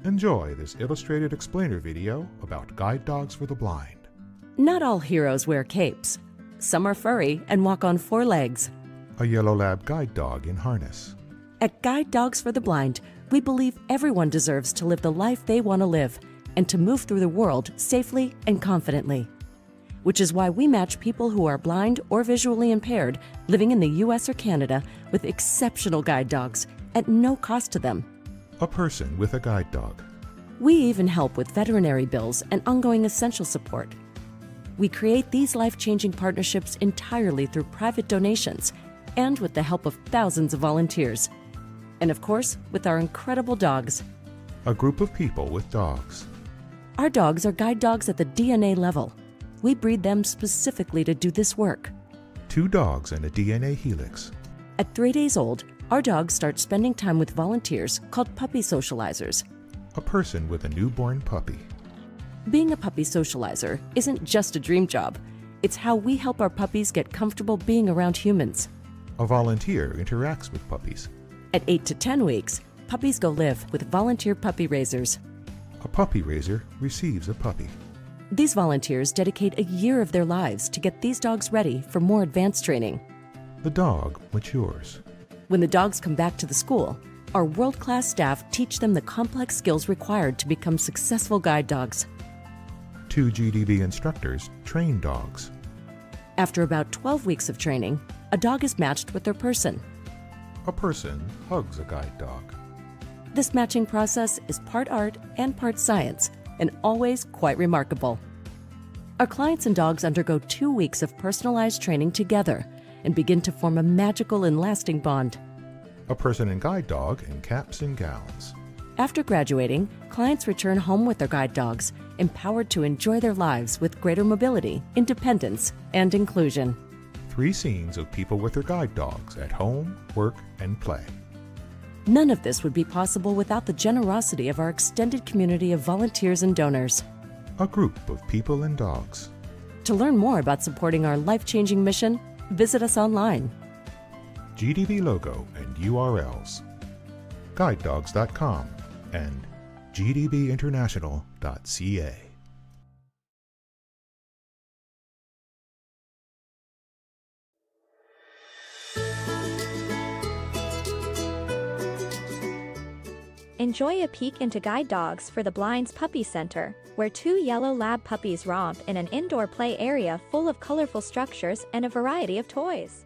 Enjoy this illustrated explainer video about guide dogs for the blind. Not all heroes wear capes. Some are furry and walk on 4 legs. A yellow lab guide dog in harness. At Guide Dogs for the Blind, we believe everyone deserves to live the life they want to live and to move through the world safely and confidently. Which is why we match people who are blind or visually impaired living in the US or Canada with exceptional guide dogs at no cost to them. A person with a guide dog. We even help with veterinary bills and ongoing essential support. We create these life-changing partnerships entirely through private donations and with the help of thousands of volunteers. And of course, with our incredible dogs. A group of people with dogs. Our dogs are guide dogs at the DNA level. We breed them specifically to do this work. 2 dogs and a DNA helix. At 3 days old, our dogs start spending time with volunteers called puppy socializers. A person with a newborn puppy. Being a puppy socializer isn't just a dream job. It's how we help our puppies get comfortable being around humans. A volunteer interacts with puppies. At 8 to 10 weeks, puppies go live with volunteer puppy raisers. A puppy raiser receives a puppy. These volunteers dedicate a year of their lives to get these dogs ready for more advanced training. The dog matures. When the dogs come back to the school, our world-class staff teach them the complex skills required to become successful guide dogs. 2 GDB instructors train dogs. After about 12 weeks of training, a dog is matched with their person. A person hugs a guide dog. This matching process is part art and part science, and always quite remarkable. Our clients and dogs undergo 2 weeks of personalized training together and begin to form a magical and lasting bond. A person and guide dog in caps and gowns. After graduating, clients return home with their guide dogs, empowered to enjoy their lives with greater mobility, independence, and inclusion. 3 scenes of people with their guide dogs at home, work, and play. None of this would be possible without the generosity of our extended community of volunteers and donors. A group of people and dogs. To learn more about supporting our life-changing mission, visit us online. GDB logo and URLs. GuideDogs.com and GDBinternational.ca. Enjoy a peek into Guide Dogs for the Blind's Puppy Center, where 2 yellow lab puppies romp in an indoor play area full of colorful structures and a variety of toys.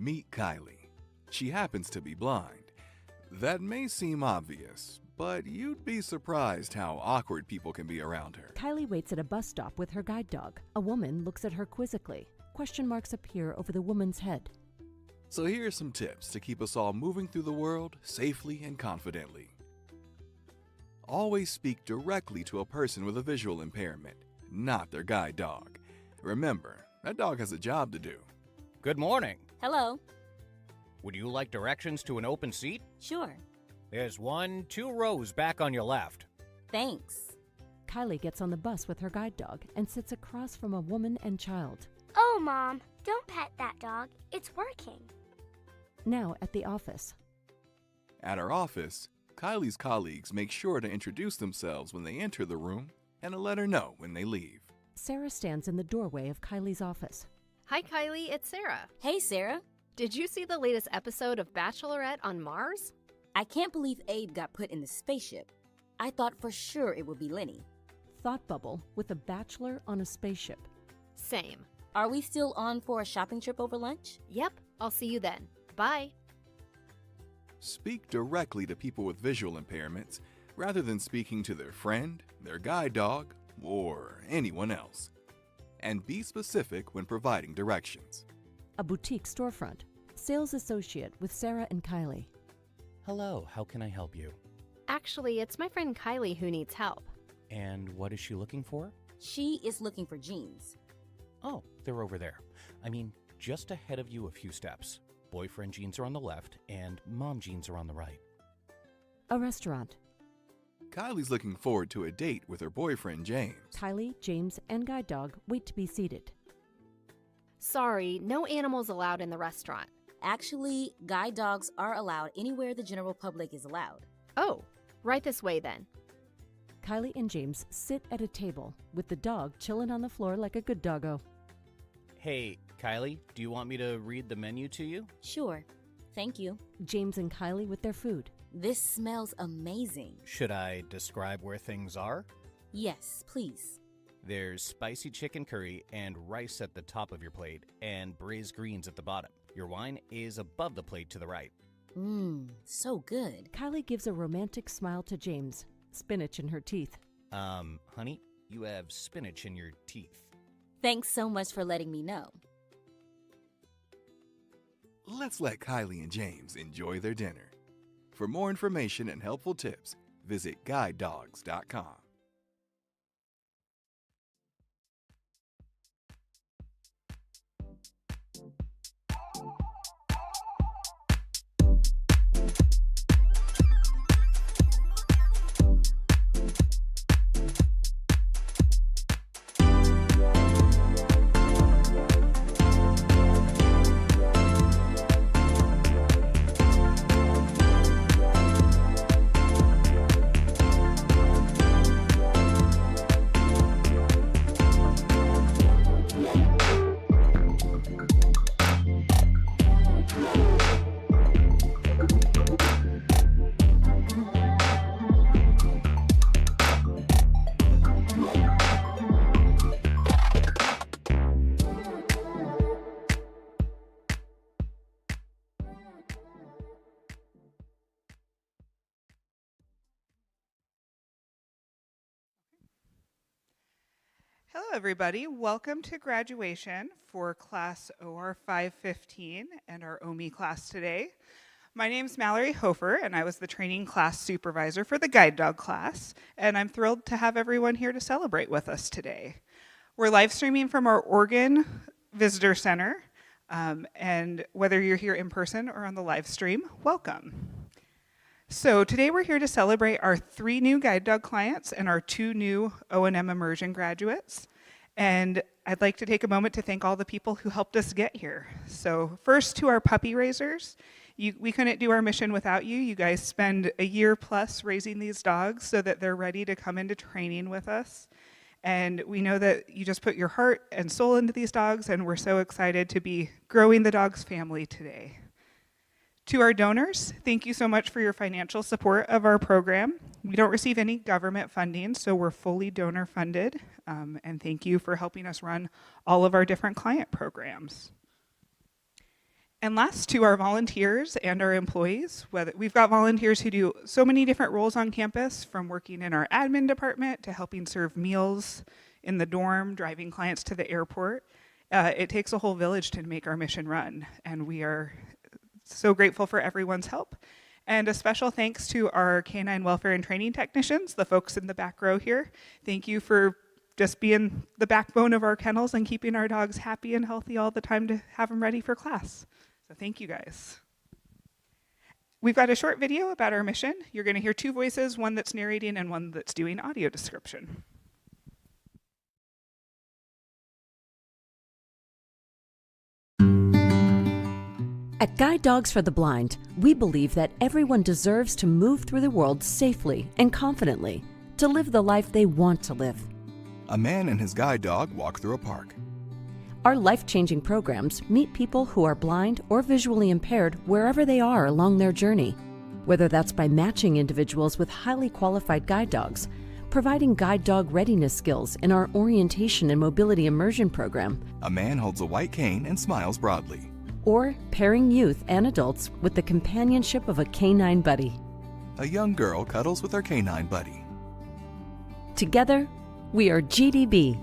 Meet Kylie. She happens to be blind. That may seem obvious, but you'd be surprised how awkward people can be around her. Kylie waits at a bus stop with her guide dog. A woman looks at her quizzically. Question marks appear over the woman's head. So here are some tips to keep us all moving through the world safely and confidently. Always speak directly to a person with a visual impairment, not their guide dog. Remember, that dog has a job to do. Good morning. Hello. Would you like directions to an open seat? Sure. There's 2 rows back on your left. Thanks. Kylie gets on the bus with her guide dog and sits across from a woman and child. Oh, Mom, don't pet that dog. It's working. Now at the office. At our office, Kylie's colleagues make sure to introduce themselves when they enter the room and to let her know when they leave. Sarah stands in the doorway of Kylie's office. Hi, Kylie. It's Sarah. Hey, Sarah. Did you see the latest episode of Bachelorette on Mars? I can't believe Abe got put in the spaceship. I thought for sure it would be Lenny. Thought bubble with a bachelor on a spaceship. Same. Are we still on for a shopping trip over lunch? Yep. I'll see you then. Bye. Speak directly to people with visual impairments rather than speaking to their friend, their guide dog, or anyone else. And be specific when providing directions. A boutique storefront. Sales associate with Sarah and Kylie. Hello, how can I help you? Actually, it's my friend Kylie who needs help. And what is she looking for? She is looking for jeans. Oh, they're over there. I mean, just ahead of you a few steps. Boyfriend jeans are on the left, and mom jeans are on the right. A restaurant. Kylie's looking forward to a date with her boyfriend, James. Kylie, James, and guide dog wait to be seated. Sorry, no animals allowed in the restaurant. Actually, guide dogs are allowed anywhere the general public is allowed. Oh, right this way then. Kylie and James sit at a table with the dog chilling on the floor like a good doggo. Hey, Kylie, do you want me to read the menu to you? Sure. Thank you. James and Kylie with their food. This smells amazing. Should I describe where things are? Yes, please. There's spicy chicken curry and rice at the top of your plate, and braised greens at the bottom. Your wine is above the plate to the right. So good. Kylie gives a romantic smile to James. Spinach in her teeth. Honey, you have spinach in your teeth. Thanks so much for letting me know. Let's let Kylie and James enjoy their dinner. For more information and helpful tips, visit guidedogs.com. Hello, everybody. Welcome to graduation for class OR515 and our OMI class today. My name's Mallory Hofer, and I was the training class supervisor for the guide dog class, and I'm thrilled to have everyone here to celebrate with us today. We're live streaming from our Oregon Visitor Center, and whether you're here in person or on the live stream, welcome. So today we're here to celebrate our 3 new guide dog clients and our 2 new O&M immersion graduates. And I'd like to take a moment to thank all the people who helped us get here. So first, to our puppy raisers. We couldn't do our mission without you. You guys spend a year plus raising these dogs so that they're ready to come into training with us. And we know that you just put your heart and soul into these dogs, and we're so excited to be growing the dog's family today. To our donors, thank you so much for your financial support of our program. We don't receive any government funding, so we're fully donor funded, and thank you for helping us run all of our different client programs. And last, to our volunteers and our employees. We've got volunteers who do so many different roles on campus, from working in our admin department to helping serve meals in the dorm, driving clients to the airport. It takes a whole village to make our mission run, and we are so grateful for everyone's help. And a special thanks to our canine welfare and training technicians, the folks in the back row here. Thank you for just being the backbone of our kennels and keeping our dogs happy and healthy all the time to have them ready for class. So thank you guys. We've got a short video about our mission. You're going to hear two voices, one that's narrating and one that's doing audio description. At Guide Dogs for the Blind, we believe that everyone deserves to move through the world safely and confidently, to live the life they want to live. A man and his guide dog walk through a park. Our life-changing programs meet people who are blind or visually impaired wherever they are along their journey, whether that's by matching individuals with highly qualified guide dogs, providing guide dog readiness skills in our orientation and mobility immersion program, A man holds a white cane and smiles broadly. or pairing youth and adults with the companionship of a canine buddy. A young girl cuddles with her canine buddy. Together, we are GDB.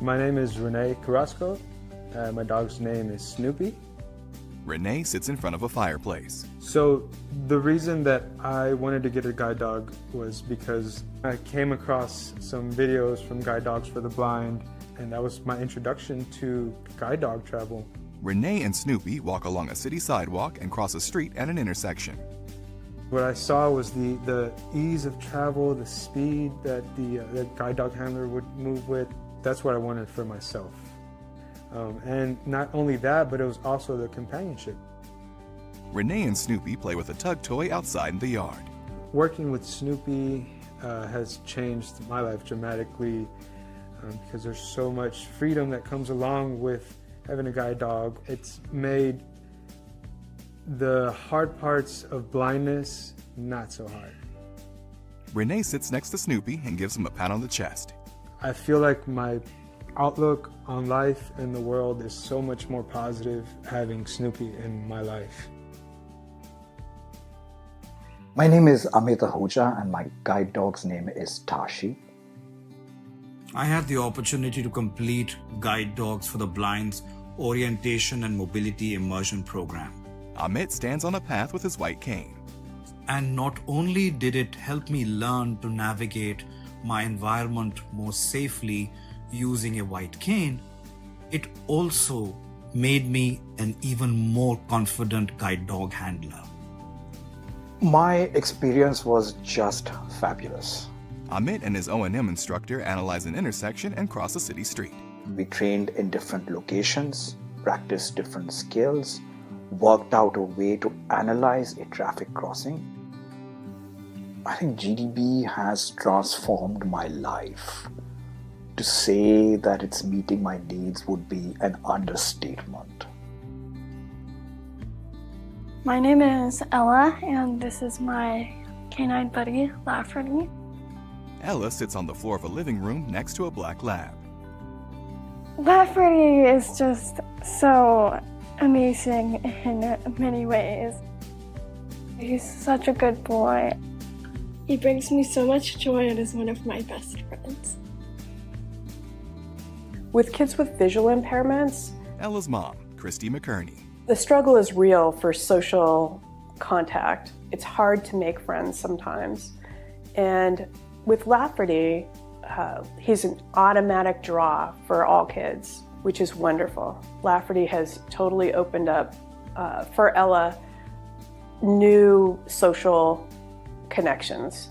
My name is Renee Carrasco. My dog's name is Snoopy. Renee sits in front of a fireplace. So the reason that I wanted to get a guide dog was because I came across some videos from Guide Dogs for the Blind, and that was my introduction to guide dog travel. Renee and Snoopy walk along a city sidewalk and cross a street at an intersection. What I saw was the ease of travel, the speed that the guide dog handler would move with. That's what I wanted for myself. And not only that, but it was also the companionship. Renee and Snoopy play with a tug toy outside in the yard. Working with Snoopy has changed my life dramatically because there's so much freedom that comes along with having a guide dog. It's made the hard parts of blindness not so hard. Renee sits next to Snoopy and gives him a pat on the chest. I feel like my outlook on life and the world is so much more positive having Snoopy in my life. My name is Amit Ahuja and my guide dog's name is Tashi. I had the opportunity to complete Guide Dogs for the Blind's Orientation and Mobility Immersion Program. Amit stands on a path with his white cane. And not only did it help me learn to navigate my environment more safely using a white cane, it also made me an even more confident guide dog handler. My experience was just fabulous. Amit and his O&M instructor analyze an intersection and cross a city street. We trained in different locations, practiced different skills, worked out a way to analyze a traffic crossing. I think GDB has transformed my life. To say that it's meeting my needs would be an understatement. My name is Ella, and this is my canine buddy, Lafferty. Ella sits on the floor of a living room next to a black lab. Lafferty is just so amazing in many ways. He's such a good boy. He brings me so much joy and is one of my best friends. With kids with visual impairments, Ella's mom, Christy McKerney. The struggle is real for social contact. It's hard to make friends sometimes. And with Lafferty, he's an automatic draw for all kids, which is wonderful. Lafferty has totally opened up, for Ella, new social connections.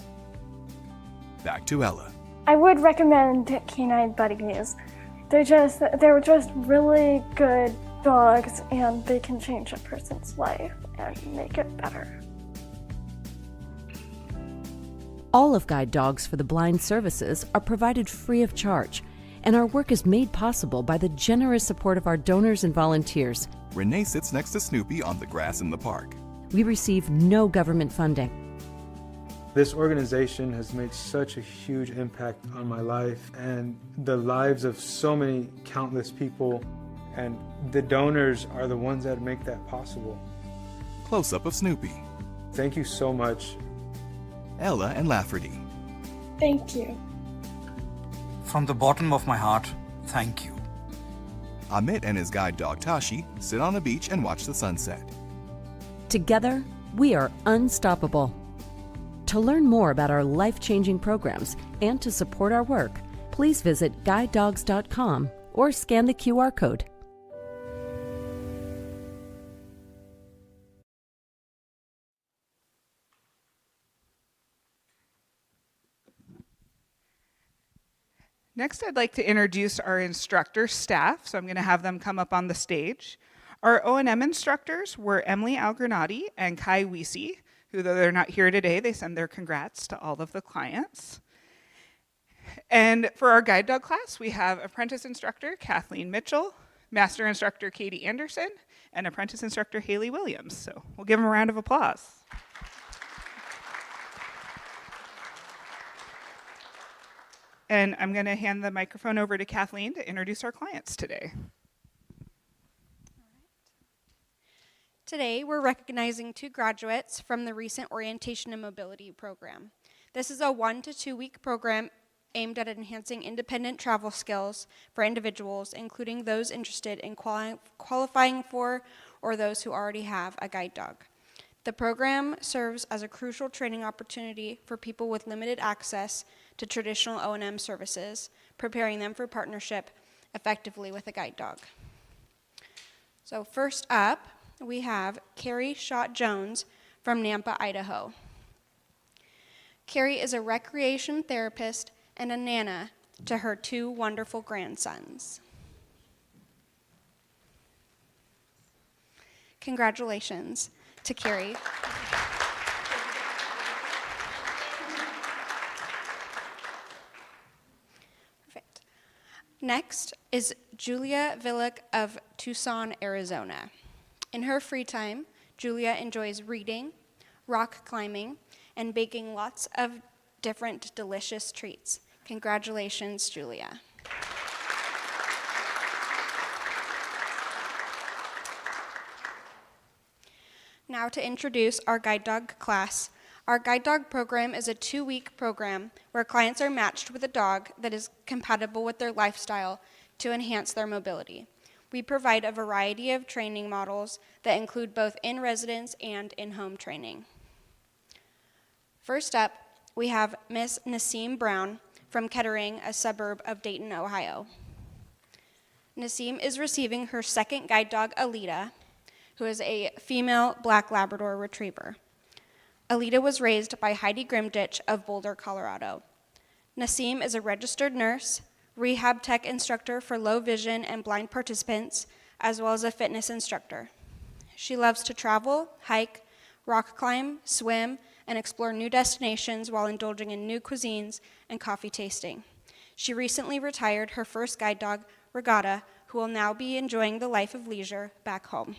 Back to Ella. I would recommend canine buddies. They're just really good dogs, and they can change a person's life and make it better. All of Guide Dogs for the Blind services are provided free of charge, and our work is made possible by the generous support of our donors and volunteers. Renee sits next to Snoopy on the grass in the park. We receive no government funding. This organization has made such a huge impact on my life and the lives of so many countless people. And the donors are the ones that make that possible. Close-up of Snoopy. Thank you so much. Ella and Lafferty. Thank you. From the bottom of my heart, thank you. Amit and his guide dog Tashi sit on a beach and watch the sunset. Together, we are unstoppable. To learn more about our life-changing programs and to support our work, please visit guidedogs.com or scan the QR code. Next, I'd like to introduce our instructor staff, so I'm going to have them come up on the stage. Our O&M instructors were Emily Algranati and Kai Wiese, who, though they're not here today, they send their congrats to all of the clients. And for our guide dog class, we have apprentice instructor Kathleen Mitchell, master instructor Katie Anderson, and apprentice instructor Haley Williams. So we'll give them a round of applause. And I'm going to hand the microphone over to Kathleen to introduce our clients today. Today, we're recognizing 2 graduates from the recent Orientation and Mobility program. This is a 1 to 2 week program aimed at enhancing independent travel skills for individuals, including those interested in qualifying for or those who already have a guide dog. The program serves as a crucial training opportunity for people with limited access to traditional O&M services, preparing them for partnership effectively with a guide dog. So first up, we have Carrie Schott-Jones from Nampa, Idaho. Carrie is a recreation therapist and a nana to her 2 wonderful grandsons. Congratulations to Carrie. Perfect. Next is Julia Villick of Tucson, Arizona. In her free time, Julia enjoys reading, rock climbing, and baking lots of different delicious treats. Congratulations, Julia. Now to introduce our guide dog class. Our guide dog program is a 2-week program where clients are matched with a dog that is compatible with their lifestyle to enhance their mobility. We provide a variety of training models that include both in-residence and in-home training. First up, we have Miss Nasim Brown from Kettering, a suburb of Dayton, Ohio. Nasim is receiving her 2nd guide dog, Alita, who is a female black Labrador retriever. Alita was raised by Heidi Grimditch of Boulder, Colorado. Nasim is a registered nurse, rehab tech instructor for low vision and blind participants, as well as a fitness instructor. She loves to travel, hike, rock climb, swim, and explore new destinations while indulging in new cuisines and coffee tasting. She recently retired her first guide dog, Regatta, who will now be enjoying the life of leisure back home.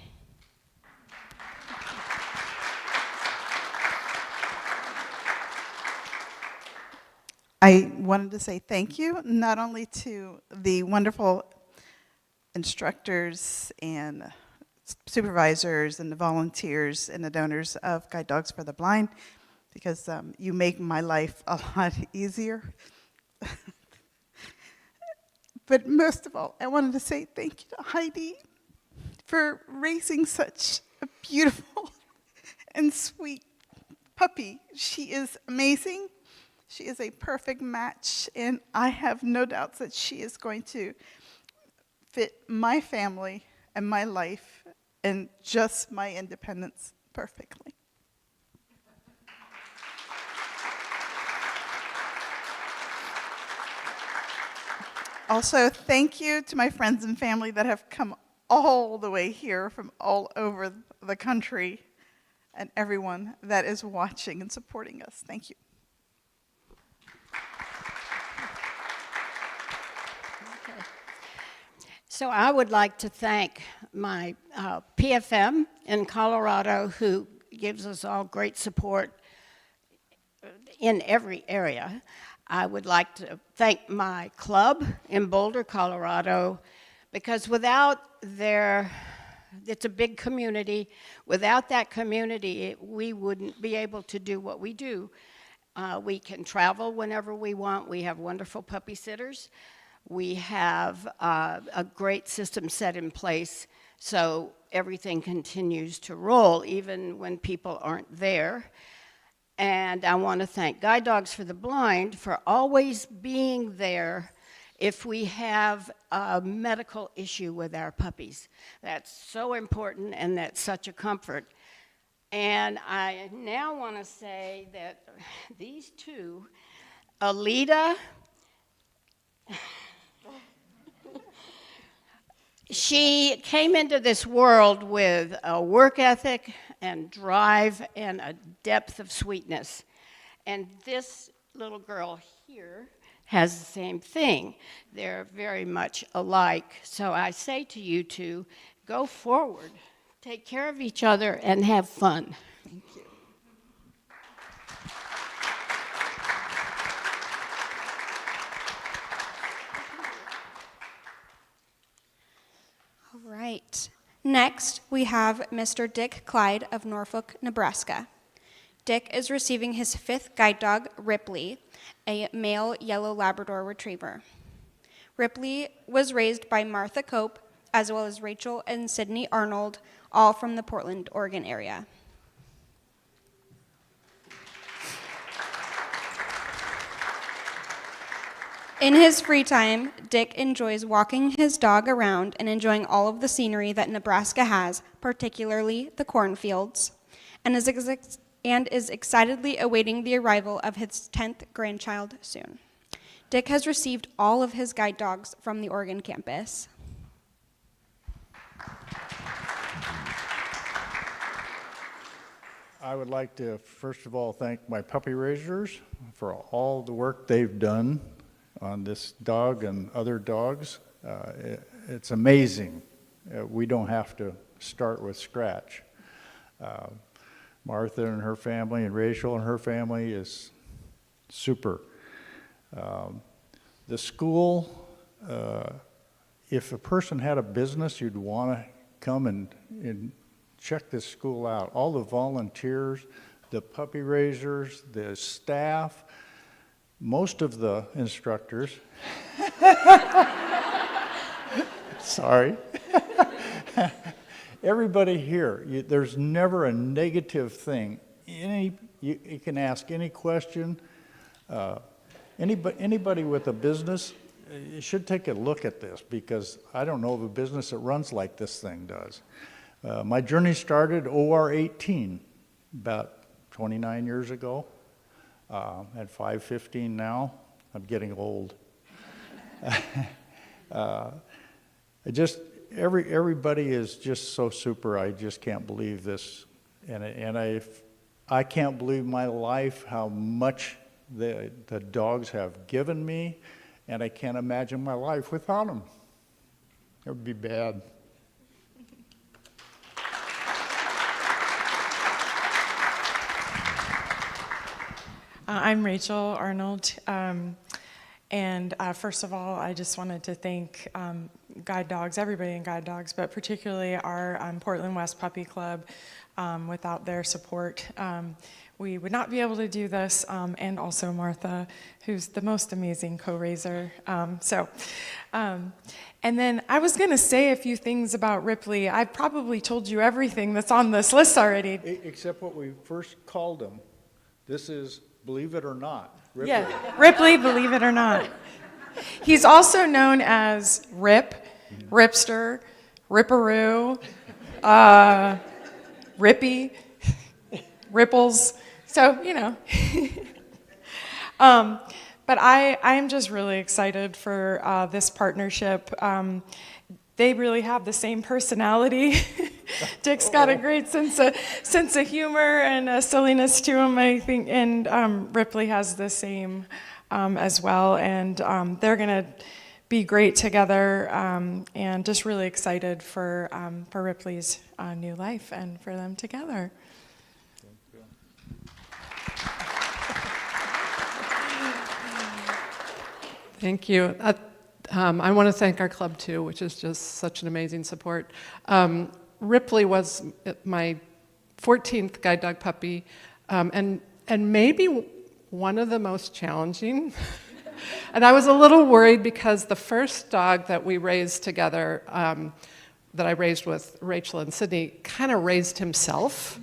I wanted to say thank you, not only to the wonderful instructors and supervisors and the volunteers and the donors of Guide Dogs for the Blind, because you make my life a lot easier. But most of all, I wanted to say thank you to Heidi for raising such a beautiful and sweet puppy. She is amazing. She is a perfect match, and I have no doubts that she is going to fit my family and my life and just my independence perfectly. Also, thank you to my friends and family that have come all the way here from all over the country, and everyone that is watching and supporting us. Thank you. So I would like to thank my PFM in Colorado, who gives us all great support in every area. I would like to thank my club in Boulder, Colorado, because without it's a big community. Without that community, we wouldn't be able to do what we do. We can travel whenever we want. We have wonderful puppy sitters. We have a great system set in place, so everything continues to roll even when people aren't there. And I want to thank Guide Dogs for the Blind for always being there if we have a medical issue with our puppies. That's so important, and that's such a comfort. And I now want to say that these two, Alita, she came into this world with a work ethic and drive and a depth of sweetness. And this little girl here has the same thing. They're very much alike. So I say to you two, go forward, take care of each other, and have fun. Thank you. All right. Next, we have Mr. Dick Clyde of Norfolk, Nebraska. Dick is receiving his 5th guide dog, Ripley, a male yellow Labrador retriever. Ripley was raised by Martha Cope, as well as Rachel and Sydney Arnold, all from the Portland, Oregon area. In his free time, Dick enjoys walking his dog around and enjoying all of the scenery that Nebraska has, particularly the cornfields, and is excitedly awaiting the arrival of his 10th grandchild soon. Dick has received all of his guide dogs from the Oregon campus. I would like to, first of all, thank my puppy raisers for all the work they've done on this dog and other dogs. It's amazing. We don't have to start with scratch. Martha and her family and Rachel and her family is super. The school, if a person had a business, you'd want to come and check this school out. All the volunteers, the puppy raisers, the staff, most of the instructors, sorry, everybody here, there's never a negative thing. You can ask any question. Anybody with a business, you should take a look at this, because I don't know of a business that runs like this thing does. My journey started OR515 about 29 years ago. At 5:15 now, I'm getting old. Everybody is just so super. I just can't believe this, and I can't believe my life, how much the dogs have given me, and I can't imagine my life without them. It would be bad. I'm Rachel Arnold, and first of all, I just wanted to thank Guide Dogs, everybody in Guide Dogs, but particularly our Portland West Puppy Club. Without their support, we would not be able to do this, and also Martha, who's the most amazing co-raiser. And then I was going to say a few things about Ripley. I've probably told you everything that's on this list already. Except what we first called him. This is Believe It or Not. Ripley. Yeah, Ripley, believe it or not. He's also known as Rip, Ripster, Ripperoo, Rippy, Ripples. So, you know. But I'm just really excited for this partnership. They really have the same personality. Dick's got a great sense of humor and a silliness to him, I think, and Ripley has the same as well. And they're going to be great together, and just really excited for Ripley's new life and for them together. Thank you. I want to thank our club too, which is just such an amazing support. Ripley was my 14th guide dog puppy, and maybe one of the most challenging. And I was a little worried because the first dog that we raised together, that I raised with Rachel and Sydney, kind of raised himself.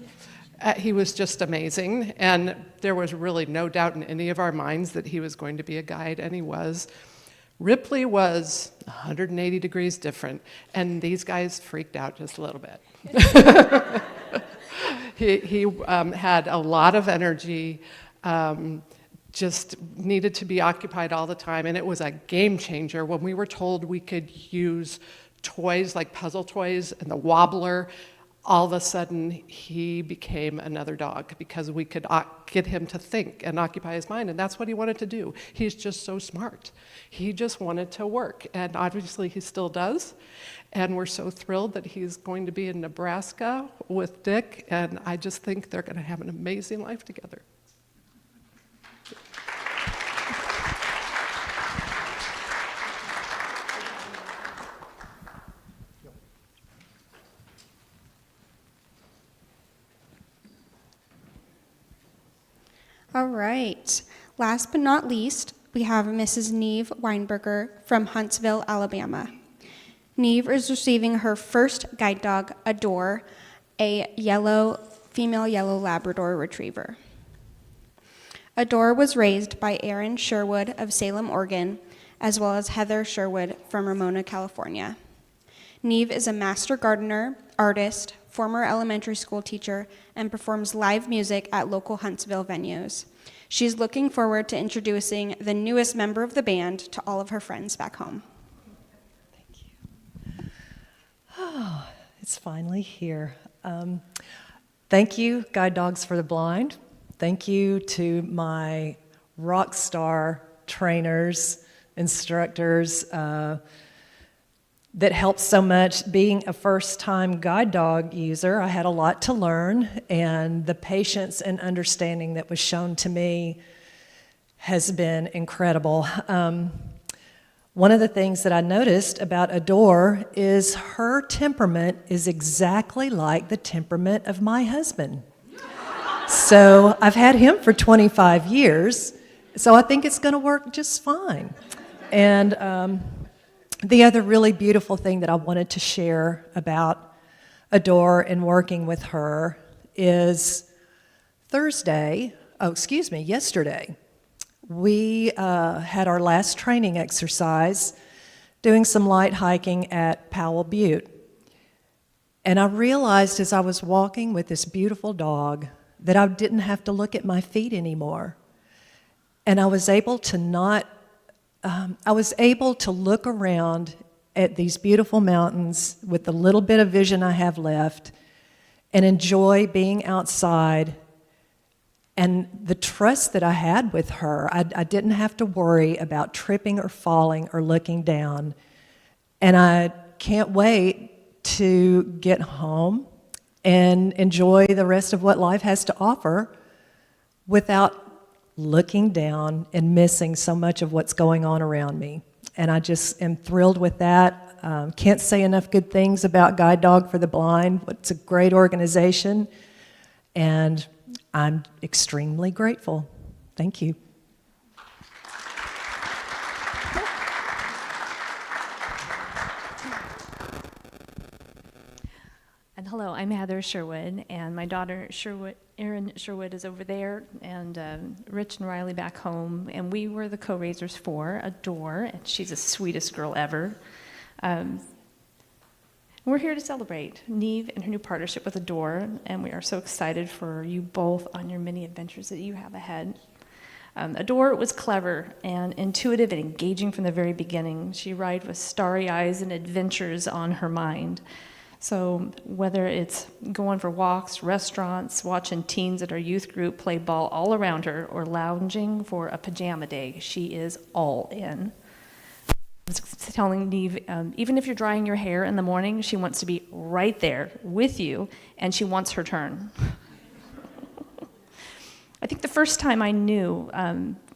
He was just amazing, and there was really no doubt in any of our minds that he was going to be a guide, and he was. Ripley was 180 degrees different, and these guys freaked out just a little bit. He had a lot of energy, just needed to be occupied all the time, and it was a game changer when we were told we could use toys like puzzle toys and the wobbler. All of a sudden, he became another dog because we could get him to think and occupy his mind, and that's what he wanted to do. He's just so smart. He just wanted to work, and obviously he still does. And we're so thrilled that he's going to be in Nebraska with Dick, and I just think they're going to have an amazing life together. All right. Last but not least, we have Mrs. Neve Weinberger from Huntsville, Alabama. Neve is receiving her first guide dog, Adore, a female yellow Labrador retriever. Adore was raised by Erin Sherwood of Salem, Oregon, as well as Heather Sherwood from Ramona, California. Neve is a master gardener, artist, former elementary school teacher, and performs live music at local Huntsville venues. She's looking forward to introducing the newest member of the band to all of her friends back home. Oh, it's finally here. Thank you, Guide Dogs for the Blind. Thank you to my rock star trainers, instructors, that helped so much. Being a first-time guide dog user, I had a lot to learn, and the patience and understanding that was shown to me has been incredible. One of the things that I noticed about Adore is her temperament is exactly like the temperament of my husband. So I've had him for 25 years, so I think it's going to work just fine. And the other really beautiful thing that I wanted to share about Adore and working with her is yesterday, we had our last training exercise doing some light hiking at Powell Butte. And I realized as I was walking with this beautiful dog that I didn't have to look at my feet anymore. And I was able to look around at these beautiful mountains with the little bit of vision I have left and enjoy being outside. And the trust that I had with her, I didn't have to worry about tripping or falling or looking down. And I can't wait to get home and enjoy the rest of what life has to offer without looking down and missing so much of what's going on around me. And I just am thrilled with that. Can't say enough good things about Guide Dog for the Blind. It's a great organization, and I'm extremely grateful. Thank you. And hello, I'm Heather Sherwood, and my daughter Erin Sherwood is over there, and Rich and Riley back home, and we were the co-raisers for Adore, and she's the sweetest girl ever. We're here to celebrate Neve and her new partnership with Adore, and we are so excited for you both on your many adventures that you have ahead. Adore was clever and intuitive and engaging from the very beginning. She arrived with starry eyes and adventures on her mind. So whether it's going for walks, restaurants, watching teens at our youth group play ball all around her, or lounging for a pajama day, she is all in. I was telling Neve, even if you're drying your hair in the morning, she wants to be right there with you, and she wants her turn. I think the first time I knew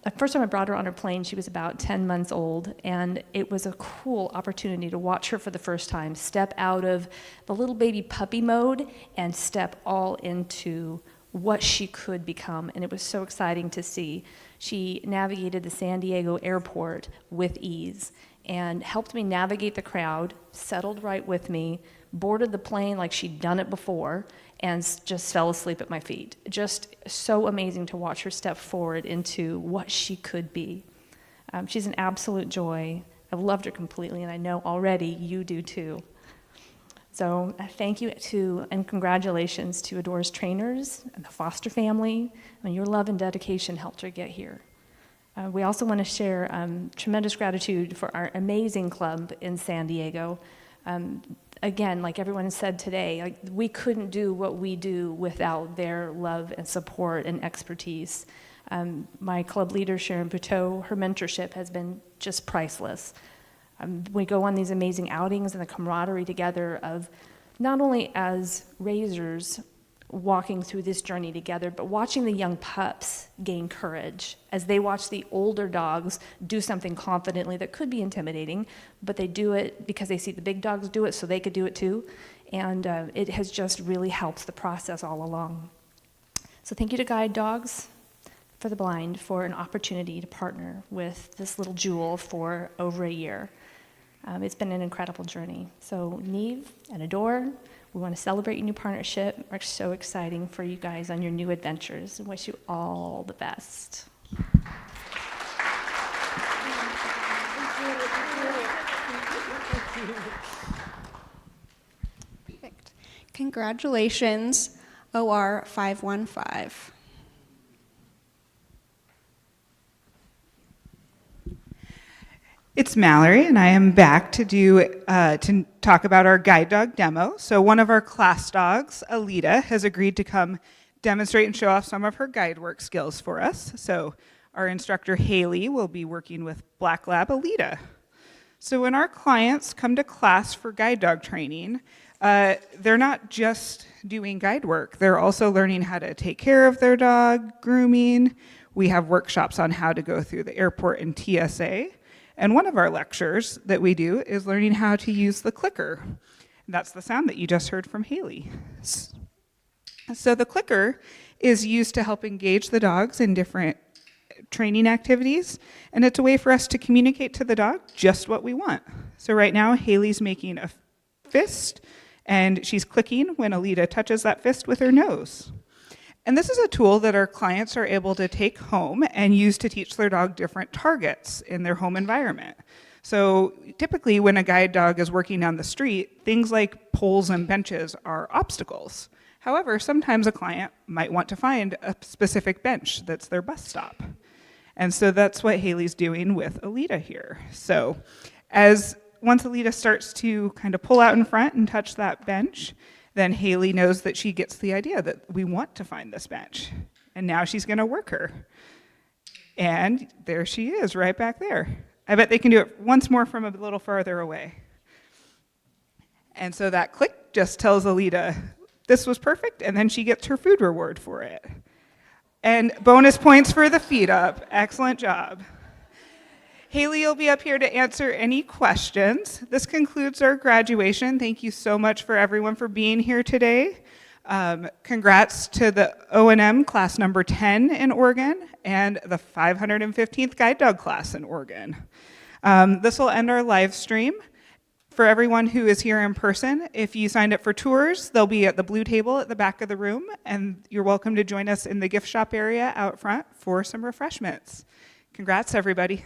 the first time I brought her on her plane, she was about 10 months old, and it was a cool opportunity to watch her for the first time step out of the little baby puppy mode and step all into what she could become, and it was so exciting to see. She navigated the San Diego airport with ease and helped me navigate the crowd, settled right with me, boarded the plane like she'd done it before, and just fell asleep at my feet. Just so amazing to watch her step forward into what she could be. She's an absolute joy. I've loved her completely, and I know already you do too. So thank you to and congratulations to Adore's trainers and the foster family. Your love and dedication helped her get here. We also want to share tremendous gratitude for our amazing club in San Diego. Again, like everyone said today, like we couldn't do what we do without their love and support and expertise. My club leader, Sharon Buteau, her mentorship has been just priceless. We go on these amazing outings and the camaraderie together of not only as raisers walking through this journey together, but watching the young pups gain courage as they watch the older dogs do something confidently that could be intimidating, but they do it because they see the big dogs do it so they could do it too. And it has just really helped the process all along. So thank you to Guide Dogs for the Blind for an opportunity to partner with this little jewel for over a year. It's been an incredible journey. So Neve and Adore, we want to celebrate your new partnership. We're so exciting for you guys on your new adventures and wish you all the best. Perfect. Congratulations, OR515. It's Mallory, and I am back to talk about our guide dog demo. So one of our class dogs, Alita, has agreed to come demonstrate and show off some of her guide work skills for us. So our instructor, Haley, will be working with Black Lab Alita. So when our clients come to class for guide dog training, they're not just doing guide work. They're also learning how to take care of their dog, grooming. We have workshops on how to go through the airport and TSA. And one of our lectures that we do is learning how to use the clicker. And that's the sound that you just heard from Haley. So the clicker is used to help engage the dogs in different training activities, and it's a way for us to communicate to the dog just what we want. So right now, Haley's making a fist, and she's clicking when Alita touches that fist with her nose. And this is a tool that our clients are able to take home and use to teach their dog different targets in their home environment. So typically when a guide dog is working on the street, things like poles and benches are obstacles. However, sometimes a client might want to find a specific bench that's their bus stop. And so that's what Haley's doing with Alita here. So once Alita starts to kind of pull out in front and touch that bench, then Haley knows that she gets the idea that we want to find this bench. And now she's going to work her. And there she is, right back there. I bet they can do it once more from a little farther away. And so that click just tells Alita, this was perfect, and then she gets her food reward for it. And bonus points for the feet up. Excellent job. Haley will be up here to answer any questions. This concludes our graduation. Thank you so much for everyone for being here today. Congrats to the O&M class number 10 in Oregon and the 515th guide dog class in Oregon. This will end our live stream. For everyone who is here in person, if you signed up for tours, they'll be at the blue table at the back of the room, and you're welcome to join us in the gift shop area out front for some refreshments. Congrats, everybody.